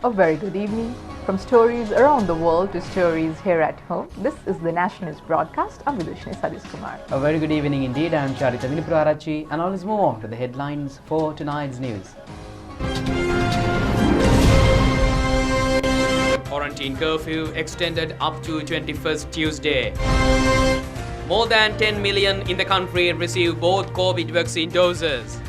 A very good evening. From stories around the world to stories here at home, this is the National News broadcast. I'm Vidushni Sadish Kumar. A very good evening indeed. I'm Charita Vinipurarachi, and now let's move on to the headlines for tonight's news. Quarantine curfew extended up to 21st Tuesday. More than 10 million in the country receive both COVID vaccine doses.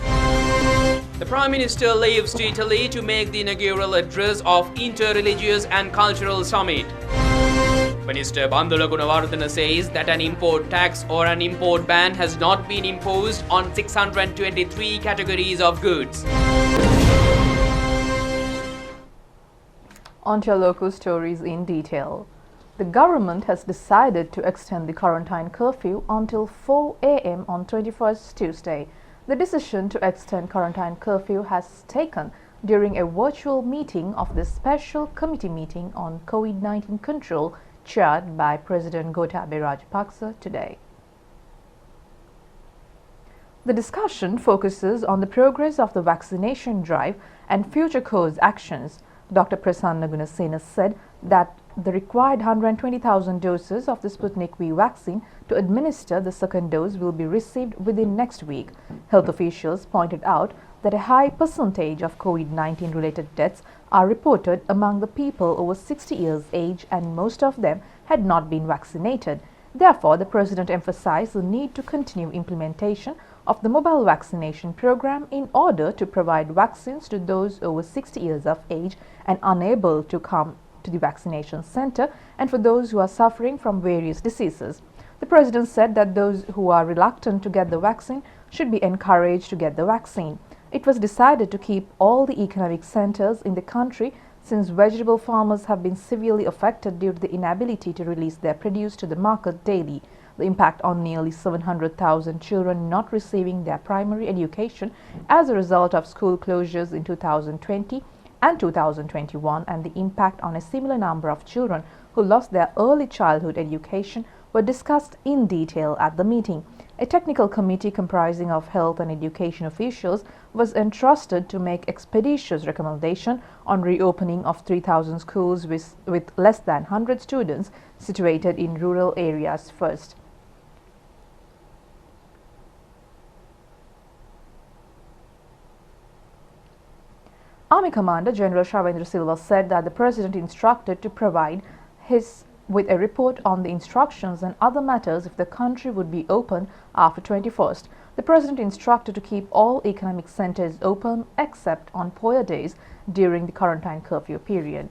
The Prime Minister leaves to Italy to make the inaugural address of Inter-Religious and Cultural Summit. Minister Bandula Gunawardena says that an import tax or an import ban has not been imposed on 623 categories of goods. On to our local stories in detail. The government has decided to extend the quarantine curfew until 4 a.m. on 21st Tuesday. The decision to extend quarantine curfew has taken during a virtual meeting of the Special Committee meeting on COVID-19 control chaired by President Gotabaya Rajapaksa today. The discussion focuses on the progress of the vaccination drive and future course actions. Dr. Prasanna Gunasena said that the required 120,000 doses of the Sputnik V vaccine to administer the second dose will be received within next week. Health officials pointed out that a high percentage of COVID-19 related deaths are reported among the people over 60 years age, and most of them had not been vaccinated. Therefore, the President emphasized the need to continue implementation of the mobile vaccination program in order to provide vaccines to those over 60 years of age and unable to come to the vaccination center, and for those who are suffering from various diseases. The President said that those who are reluctant to get the vaccine should be encouraged to get the vaccine. It was decided to keep all the economic centers in the country since vegetable farmers have been severely affected due to the inability to release their produce to the market daily. The impact on nearly 700,000 children not receiving their primary education as a result of school closures in 2020 and 2021, and the impact on a similar number of children who lost their early childhood education were discussed in detail at the meeting. A technical committee comprising of health and education officials was entrusted to make expeditious recommendation on reopening of 3,000 schools with less than 100 students situated in rural areas first. Army Commander General Shavendra Silva said that the President instructed to provide with a report on the instructions and other matters if the country would be open after 21st. The President instructed to keep all economic centers open except on prayer days during the quarantine curfew period.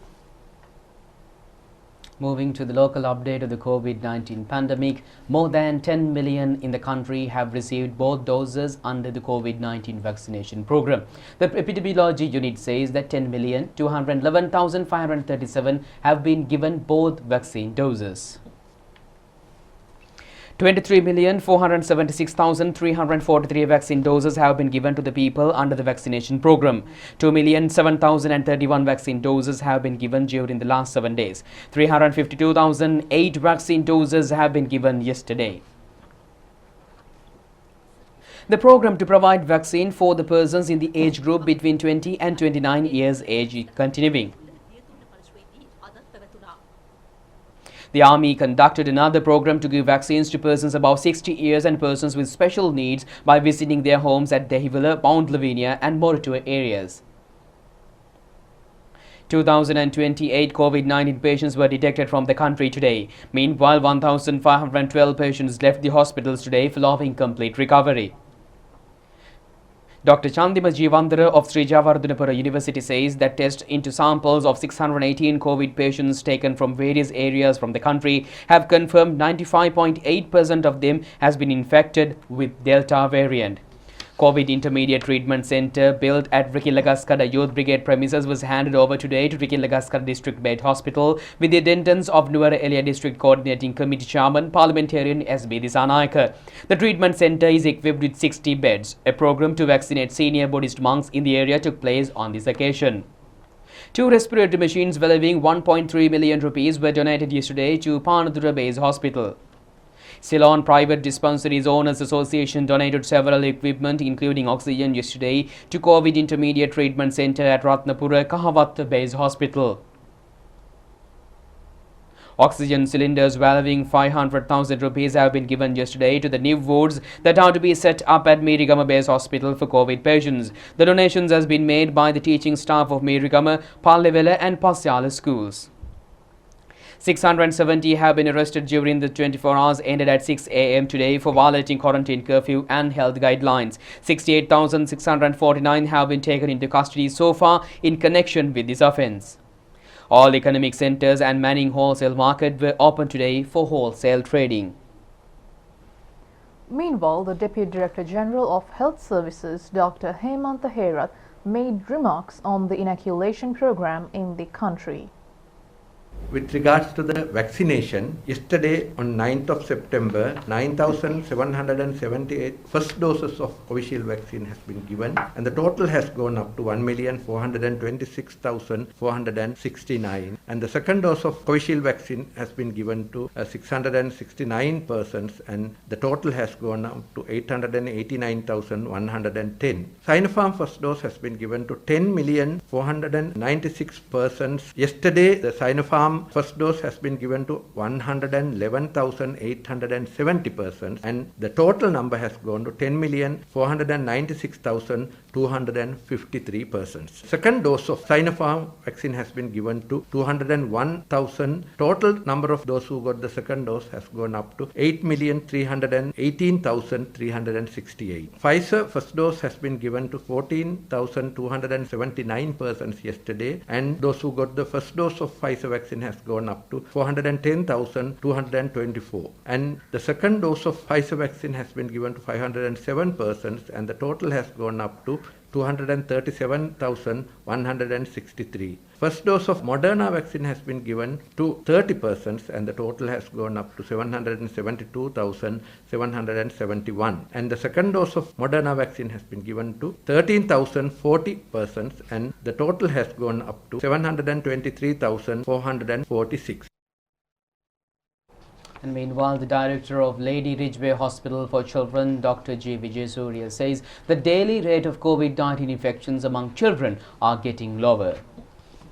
Moving to the local update of the COVID-19 pandemic, more than 10 million in the country have received both doses under the COVID-19 vaccination program. The epidemiology unit says that 10,211,537 have been given both vaccine doses. 23,476,343 vaccine doses have been given to the people under the vaccination program. 2,007,031 vaccine doses have been given during the last 7 days. 352,008 vaccine doses have been given yesterday. The program to provide vaccine for the persons in the age group between 20 and 29 years age is continuing. The Army conducted another program to give vaccines to persons above 60 years and persons with special needs by visiting their homes at Dehiwala, Mount Lavinia and Moratuwa areas. 2,028 COVID-19 patients were detected from the country today. Meanwhile, 1,512 patients left the hospitals today following complete recovery. Dr. Chandima Jeevandara of Sri Javardhanapura University says that tests into samples of 618 COVID patients taken from various areas from the country have confirmed 95.8% of them has been infected with Delta variant. COVID Intermediate Treatment Center built at Rikilagaskada Youth Brigade premises was handed over today to Rikilagaskada District Bed Hospital with the attendance of Nuwara Eliya District Coordinating Committee Chairman Parliamentarian S.B. Disanayaka. The treatment center is equipped with 60 beds. A program to vaccinate senior Buddhist monks in the area took place on this occasion. 2 respiratory machines valuing 1.3 million rupees were donated yesterday to Panadura Base Hospital. Ceylon Private Dispensaries Owners Association donated several equipment including oxygen yesterday to COVID Intermediate Treatment Centre at Ratnapura Kahavatta Base Hospital. Oxygen cylinders valuing 500,000 rupees have been given yesterday to the new wards that are to be set up at Meerigama Base Hospital for COVID patients. The donations has been made by the teaching staff of Meerigama, Pallevela and Pasyala schools. 670 have been arrested during the 24 hours ended at 6 a.m. today for violating quarantine curfew and health guidelines. 68,649 have been taken into custody so far in connection with this offence. All economic centres and Manning Wholesale Market were open today for wholesale trading. Meanwhile, the Deputy Director General of Health Services, Dr. Hemantha Herath, made remarks on the inoculation program in the country. With regards to the vaccination, yesterday on 9th of September, 9,778 first doses of Covishield vaccine has been given and the total has gone up to 1,426,469 and the second dose of Covishield vaccine has been given to 669 persons and the total has gone up to 889,110. Sinopharm first dose has been given to 10,496 persons. Yesterday, the Sinopharm first dose has been given to 111,870 persons and the total number has gone to 10,496,253 persons. Second dose of Sinopharm vaccine has been given to 201,000. Total number of those who got the second dose has gone up to 8,318,368. Pfizer first dose has been given to 14,279 persons yesterday and those who got the first dose of Pfizer vaccine has gone up to 410,224 and the second dose of Pfizer vaccine has been given to 507 persons and the total has gone up to 237,163. First dose of Moderna vaccine has been given to 30 persons and the total has gone up to 772,771 and the second dose of Moderna vaccine has been given to 13,040 persons and the total has gone up to 723,446. And meanwhile, the director of Lady Ridgeway Hospital for Children, Dr. G. Vijayasuriya, says the daily rate of COVID-19 infections among children are getting lower.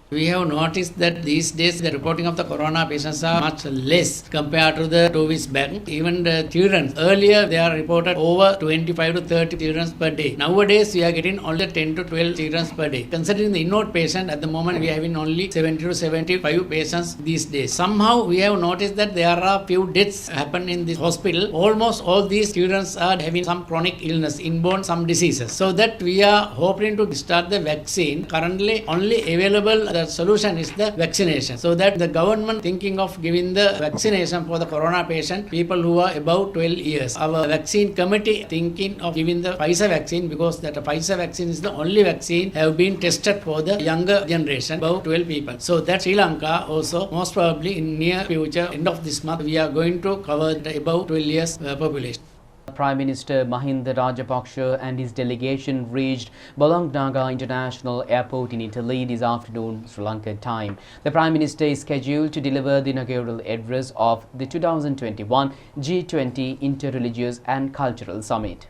We have noticed that these days the reporting of the corona patients are much less compared to the 2 weeks back. Even the children, earlier they are reported over 25 to 30 children per day. Nowadays we are getting only 10 to 12 children per day. Considering the inward patient, at the moment we are having only 70 to 75 patients these days. Somehow we have noticed that there are few deaths happen in this hospital. Almost all these children are having some chronic illness, inborn some diseases. So that we are hoping to start the vaccine. Currently only available the solution is the vaccination, so that the government thinking of giving the vaccination for the corona patient, people who are above 12 years. Our vaccine committee thinking of giving the Pfizer vaccine because that Pfizer vaccine is the only vaccine have been tested for the younger generation, above 12 people. So that Sri Lanka also most probably in near future, end of this month, we are going to cover the above 12 years population. Prime Minister Mahinda Rajapaksa and his delegation reached Bolognaga International Airport in Italy this afternoon, Sri Lanka time. The Prime Minister is scheduled to deliver the inaugural address of the 2021 G20 Interreligious and Cultural Summit.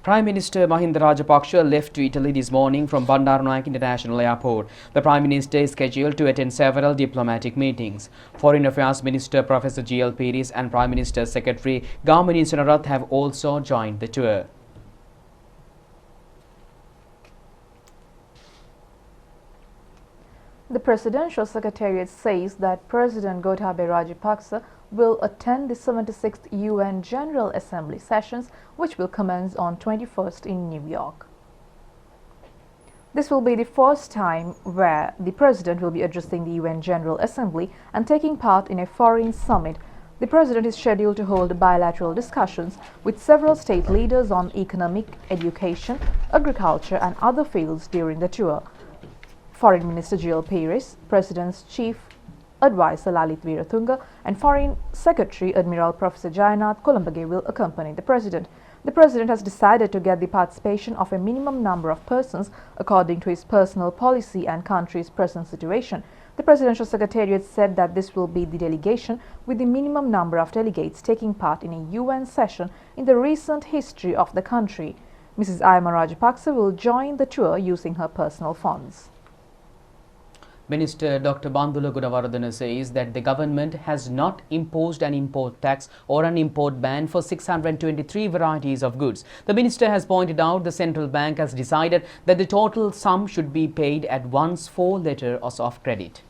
Prime Minister Mahinda Rajapaksa left to Italy this morning from Bandaranaike International Airport. The Prime Minister is scheduled to attend several diplomatic meetings. Foreign Affairs Minister Professor G.L. Piris and Prime Minister's Secretary Gamini Senarath have also joined the tour. The Presidential Secretariat says that President Gotabaya Rajapaksa will attend the 76th UN General Assembly sessions, which will commence on 21st in New York. This will be the first time where the President will be addressing the UN General Assembly and taking part in a foreign summit. The President is scheduled to hold bilateral discussions with several state leaders on economic, education, agriculture and other fields during the tour. Foreign Minister G.L. Piris, President's Chief Advisor Lalit Veeratunga and Foreign Secretary Admiral Professor Jayanath Kolambage will accompany the President. The President has decided to get the participation of a minimum number of persons according to his personal policy and country's present situation. The Presidential Secretariat said that this will be the delegation with the minimum number of delegates taking part in a UN session in the recent history of the country. Mrs. Ayama Rajapaksa will join the tour using her personal funds. Minister Dr. Bandula Gunawardena says that the government has not imposed an import tax or an import ban for 623 varieties of goods. The minister has pointed out the central bank has decided that the total sum should be paid at once for letters of credit.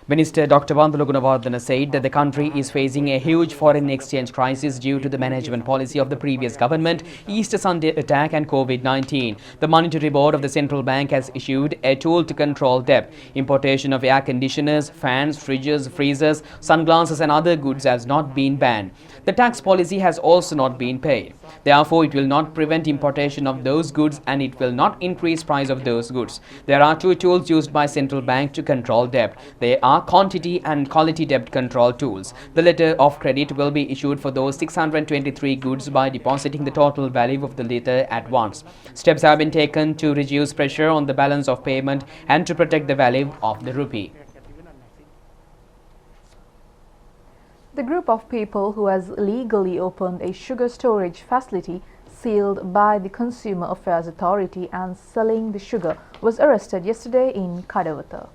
Minister Dr. Bandula Gunawardena said that the country is facing a huge foreign exchange crisis due to the management policy of the previous government, Easter Sunday attack and COVID-19. The Monetary Board of the Central Bank has issued a tool to control debt. Importation of air conditioners, fans, fridges, freezers, sunglasses and other goods has not been banned. The tax policy has also not been paid. Therefore, it will not prevent importation of those goods and it will not increase price of those goods. There are two tools used by Central Bank to control debt. They are quantity and quality debt control tools. The letter of credit will be issued for those 623 goods by depositing the total value of the letter at once. Steps have been taken to reduce pressure on the balance of payment and to protect the value of the rupee. The group of people who has illegally opened a sugar storage facility sealed by the Consumer Affairs Authority and selling the sugar was arrested yesterday in Kadawatha.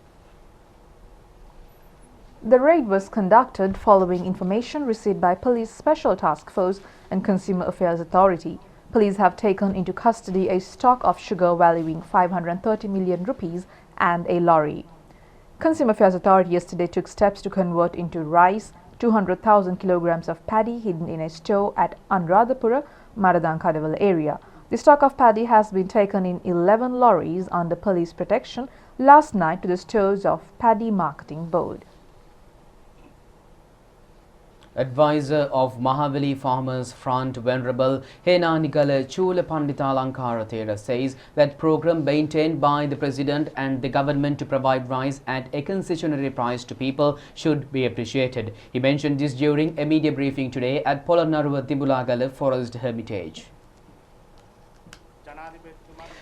The raid was conducted following information received by Police Special Task Force and Consumer Affairs Authority. Police have taken into custody a stock of sugar valuing 530 million rupees and a lorry. Consumer Affairs Authority yesterday took steps to convert into rice 200,000 kilograms of paddy hidden in a store at Anuradhapura, Maradan Kadavala area. The stock of paddy has been taken in 11 lorries under police protection last night to the stores of Paddy Marketing Board. Advisor of Mahavali Farmers Front Venerable Hena Nigala Chula Pandita Lankara says that program maintained by the President and the government to provide rice at a concessionary price to people should be appreciated. He mentioned this during a media briefing today at Polonnaruwa Timbulagala Forest Hermitage.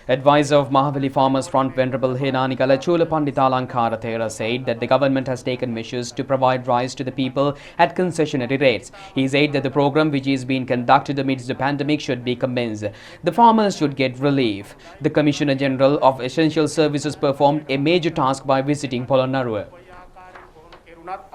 Advisor of Mahavali Farmers Front Venerable Hena Nigala Chula Pandita Lankara said that the government has taken measures to provide rice to the people at concessionary rates. He said that the program which is being conducted amidst the pandemic should be commenced. The farmers should get relief. The Commissioner General of Essential Services performed a major task by visiting Polonnaruwa.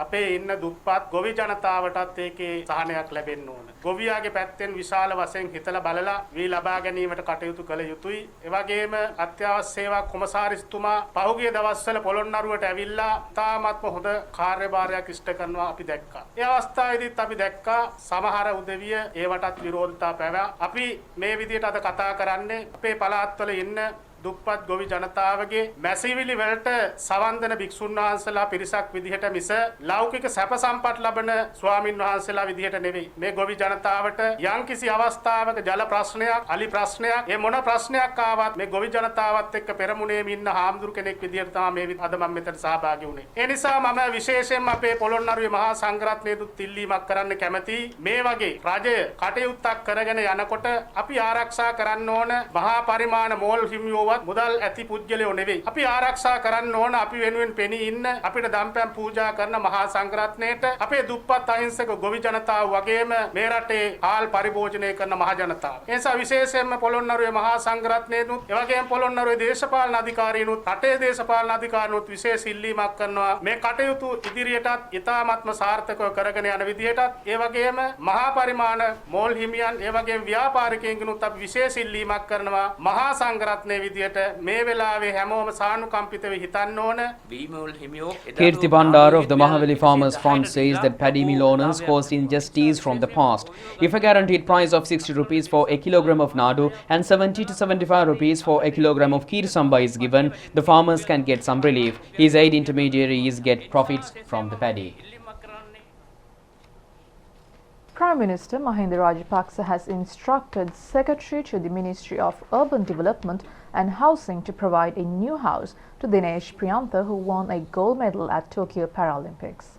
අපේ ඉන්න දුප්පත් ගොවි ජනතාවටත් ඒකේ සහනයක් ලැබෙන්න ඕන. ගොවියාගේ පැත්තෙන් විශාල වශයෙන් හිතලා බලලා වී ලබා ගැනීමට කටයුතු කළ යුතුයි. ඒ වගේම අත්‍යවශ්‍ය සේවා කොමසාරිස්තුමා පහුගිය දවස්වල පොළොන්නරුවට ඇවිල්ලා තාමත්ම හොඳ කාර්යභාරයක් ඉෂ්ට කරනවා අපි දැක්කා. ඒ අවස්ථාවේදීත් අපි දැක්කා සමහර උදවිය ඒවටත් විරෝධතා පැවැ. අපි මේ විදිහට අද කතා කරන්නේ අපේ පළාත්වල ඉන්න දුප්පත් ගොවි ජනතාවගේ මැසිවිලි වලට සවන් දෙන භික්ෂුන් වහන්සේලා පිරිසක් විදිහට මිස ලෞකික සැප සම්පත් ලබන ස්වාමින් වහන්සේලා විදිහට නෙවෙයි. මේ ගොවි ජනතාවට යම්කිසි අවස්ථාවක ජල ප්‍රශ්නයක්, අලි ප්‍රශ්නයක්, මේ මොන ප්‍රශ්නයක් ආවත් මේ ගොවි ජනතාවත් එක්ක පෙරමුණේම ඉන්න හාමුදුරු කෙනෙක් විදිහට තමයි මේ අද මම මෙතන සහභාගී වුණේ. ඒ නිසා මම විශේෂයෙන්ම අපේ පොළොන්නරුවේ මහා සංඝරත්නයේත් ඉල්ලීමක් කරන්න කැමැතියි. මේ වගේ රජය කටයුත්තක් කරගෙන යනකොට අපි ආරක්ෂා කරන්න ඕන මහා පරිමාණ මෝල් හිමියෝ මුදල් ඇති පුජ්‍යලයෝ නෙවෙයි. අපි ආරක්ෂා කරන්න ඕන අපි වෙනුවෙන් පෙනී ඉන්න අපිට දම්පැන් පූජා කරන මහා සංඝරත්නයට අපේ දුප්පත් අහිංසක ගොවි ජනතාව වගේම මේ රටේ හාල් පරිභෝජනය කරන මහ ජනතාව. ඒ නිසා විශේෂයෙන්ම පොළොන්නරුවේ මහා සංඝරත්නයනුත් ඒ වගේම පොළොන්නරුවේ දේශපාලන අධිකාරීනුත් රටේ දේශපාලන අධිකාරීනුත් විශේෂ ඉල්ලීමක් කරනවා මේ කටයුතු ඉදිරියටත් ඉතාමත්ම සාර්ථකව කරගෙන යන විදිහටත් ඒ වගේම මහා පරිමාණ මෝල් හිමියන් ඒ වගේම ව්‍යාපාරිකයන්ගෙනුත් අපි විශේෂ ඉල්ලීමක් කරනවා මහා සංඝරත්නයේ Kirti Bandar of the Mahavali Farmers Front says that paddy mill owners caused injustice from the past. If a guaranteed price of 60 rupees for a kilogram of nadu and 70 to 75 rupees for a kilogram of kheer samba is given, the farmers can get some relief. His aid intermediaries get profits from the paddy. Prime Minister Mahinda Rajapaksa has instructed Secretary to the Ministry of Urban Development and Housing to provide a new house to Dinesh Priyantha, who won a gold medal at Tokyo Paralympics.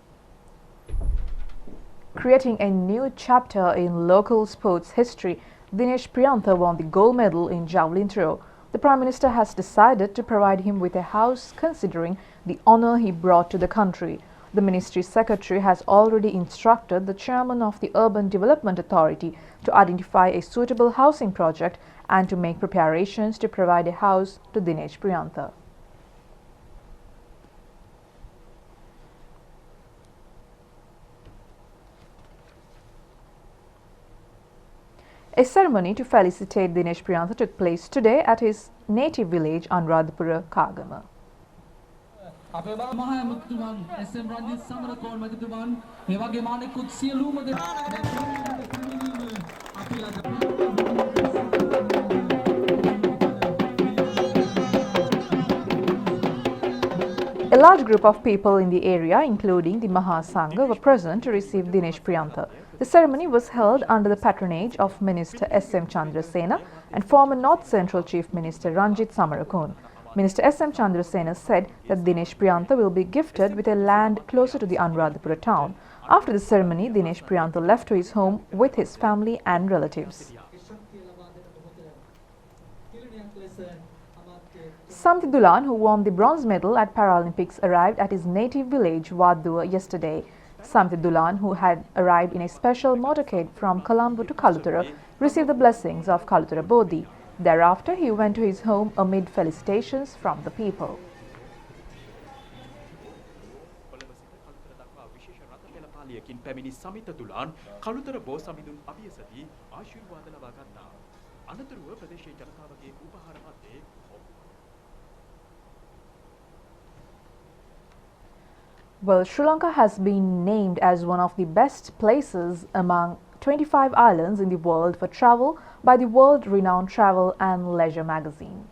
Creating a new chapter in local sports history, Dinesh Priyantha won the gold medal in javelin throw. The Prime Minister has decided to provide him with a house considering the honour he brought to the country. The Ministry Secretary has already instructed the Chairman of the Urban Development Authority to identify a suitable housing project and to make preparations to provide a house to Dinesh Priyantha. A ceremony to felicitate Dinesh Priyantha took place today at his native village Anuradhapura, Kagama. A large group of people in the area, including the Mahasangha, were present to receive Dinesh Priyantha. The ceremony was held under the patronage of Minister S.M. Chandrasena and former North Central Chief Minister Ranjit Samarakon. Minister S.M. Chandrasena said that Dinesh Priyantha will be gifted with a land closer to the Anuradhapura town. After the ceremony, Dinesh Priyantha left to his home with his family and relatives. Samthi Dulan, who won the bronze medal at Paralympics, arrived at his native village Wadua yesterday. Samthi Dulan, who had arrived in a special motorcade from Colombo to Kalutara, received the blessings of Kalutara Bodhi. Thereafter, he went to his home amid felicitations from the people. Well, Sri Lanka has been named as one of the best places among 25 islands in the world for travel by the world-renowned Travel and Leisure magazine.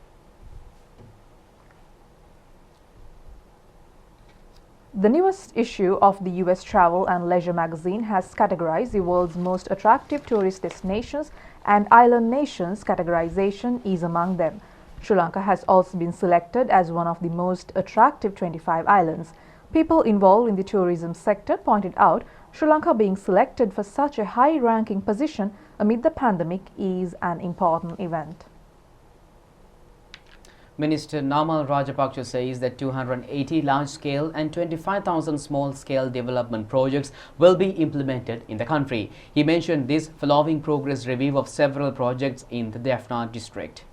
The newest issue of the US Travel and Leisure magazine has categorized the world's most attractive tourist destinations, and island nations categorization is among them. Sri Lanka has also been selected as one of the most attractive 25 islands. People involved in the tourism sector pointed out Sri Lanka being selected for such a high-ranking position amid the pandemic is an important event. Minister Namal Rajapaksa says that 280 large-scale and 25,000 small-scale development projects will be implemented in the country. He mentioned this following progress review of several projects in the Jaffna district.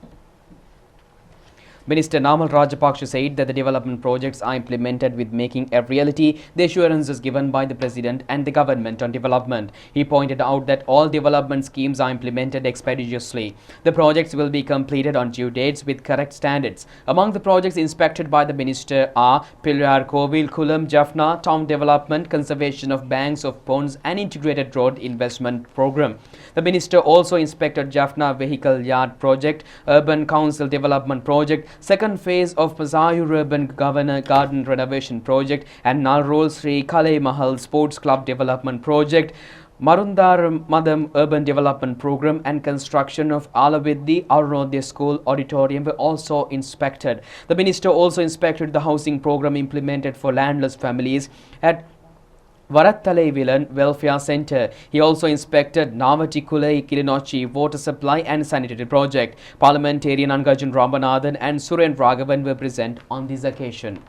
Minister Namal Rajapaksa said that the development projects are implemented with making a reality the assurances given by the President and the government on development. He pointed out that all development schemes are implemented expeditiously. The projects will be completed on due dates with correct standards. Among the projects inspected by the minister are Pillar Kovil Kulam Jaffna Town Development, Conservation of Banks of Ponds and Integrated Road Investment Program. The minister also inspected Jaffna Vehicle Yard Project, Urban Council Development Project, second phase of Pasayur Urban Garden Renovation Project and Nalrol Sri Kalay Mahal Sports Club Development Project, Marundar Madam Urban Development Program and construction of Alavidhi Arunodaya School Auditorium were also inspected. The minister also inspected the housing program implemented for landless families at Varattalai Villain Welfare Centre. He also inspected Navatikulai Kilinochi Water Supply and Sanitary Project. Parliamentarian Angarjan Ramanathan and Suren Raghavan were present on this occasion.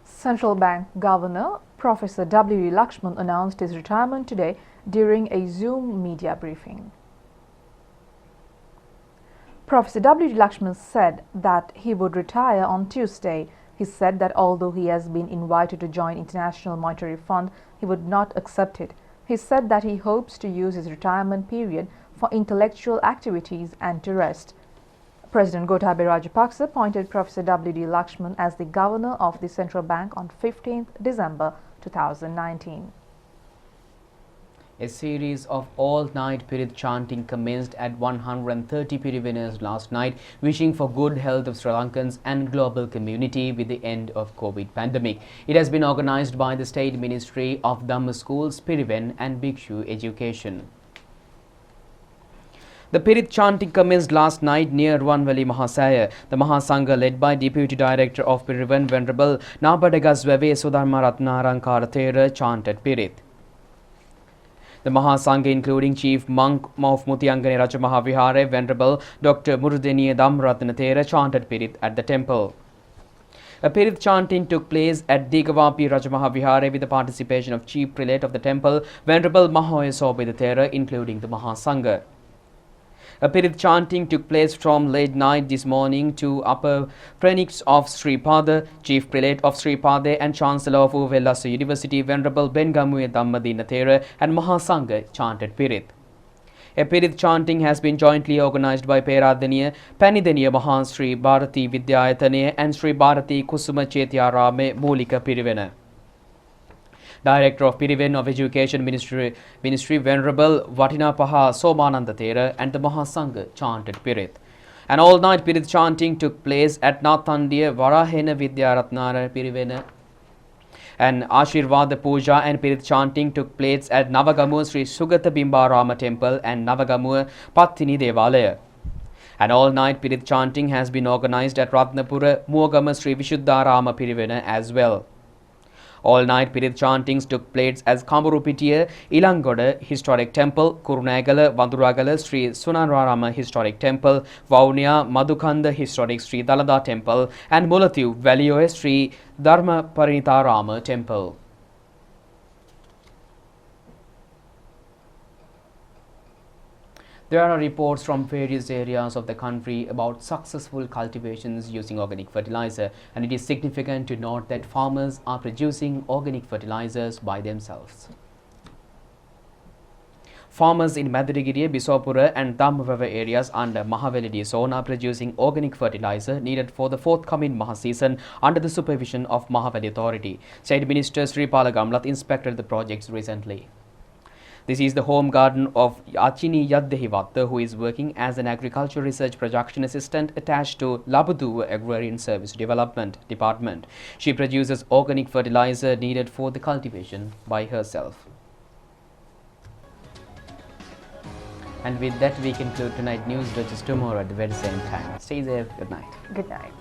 Central Bank Governor Professor W. Lakshman announced his retirement today during a Zoom media briefing. Professor W. Lakshman said that he would retire on Tuesday. He said that although he has been invited to join International Monetary Fund, he would not accept it. He said that he hopes to use his retirement period for intellectual activities and to rest. President Gotabaya Rajapaksa appointed Professor W.D. Lakshman as the governor of the Central Bank on 15th December 2019. A series of all-night Pirit chanting commenced at 130 Pirivinners last night, wishing for good health of Sri Lankans and global community with the end of COVID pandemic. It has been organized by the State Ministry of Dhamma Schools, Piriven and Bhikshu Education. The Pirit chanting commenced last night near Ruanvali Mahasaya. The Mahasangha, led by Deputy Director of Pirivan, Venerable Nabadagasweve Sudharma Ratnarankara Thera, chanted Pirit. The Mahasangha, including Chief Monk of Mutiyangane Rajamahawihare, Venerable Dr. Murudeniya Damratna Thera, chanted Pirit at the temple. A Pirit chanting took place at Digavapi Rajamahawihare with the participation of Chief Prelate of the temple, Venerable Mahoya Sobhida Thera, including the Mahasangha. A Pirit chanting took place from late night this morning to upper prenix of Sri Pada, Chief Prelate of Sri Pada and Chancellor of Uvellasa University, Venerable Bengamuye Dhammadina Thera and Mahasangha chanted Pirit. A Pirit chanting has been jointly organised by Peradaniya, Panidaniya Maha Sri Bharati Vidyayatane and Sri Bharati Kusuma Chetyarame Mulika Pirivena. Director of Piriven of Education Ministry Venerable Vatinapaha Somananda Thera and the Mahasangha chanted Pirit. An all-night Pirit chanting took place at Nathandiya Varahena Vidyaratnara Pirivena. An Ashirvada Puja and Pirit chanting took place at Navagamu Sri Sugata Bimbarama Temple and Navagamu Pattini Devalaya. An all-night Pirit chanting has been organised at Ratnapura Muagama Sri Vishuddharama Pirivena as well. All-night Pirit chantings took place as Kamarupitiya, Ilangoda Historic Temple, Kurunagala, Vanduragala Sri Sunararama Historic Temple, Vaunia, Madhukanda Historic Sri Dalada Temple and Mulathu Valioe Sri Dharma Parinitarama Temple. There are reports from various areas of the country about successful cultivations using organic fertilizer, and it is significant to note that farmers are producing organic fertilizers by themselves. Farmers in Madirigiri, Bisopura and Dhammavava areas under Mahavelidi zone are producing organic fertilizer needed for the forthcoming Maha season under the supervision of Mahaveli Authority. State Minister Sri Palagamlath inspected the projects recently. This is the home garden of Achini Yaddehivatta, who is working as an agriculture research production assistant attached to Labudu Agrarian Service Development Department. She produces organic fertilizer needed for the cultivation by herself. And with that, we conclude tonight's news. Just tomorrow at the very same time. Stay safe. Good night. Good night.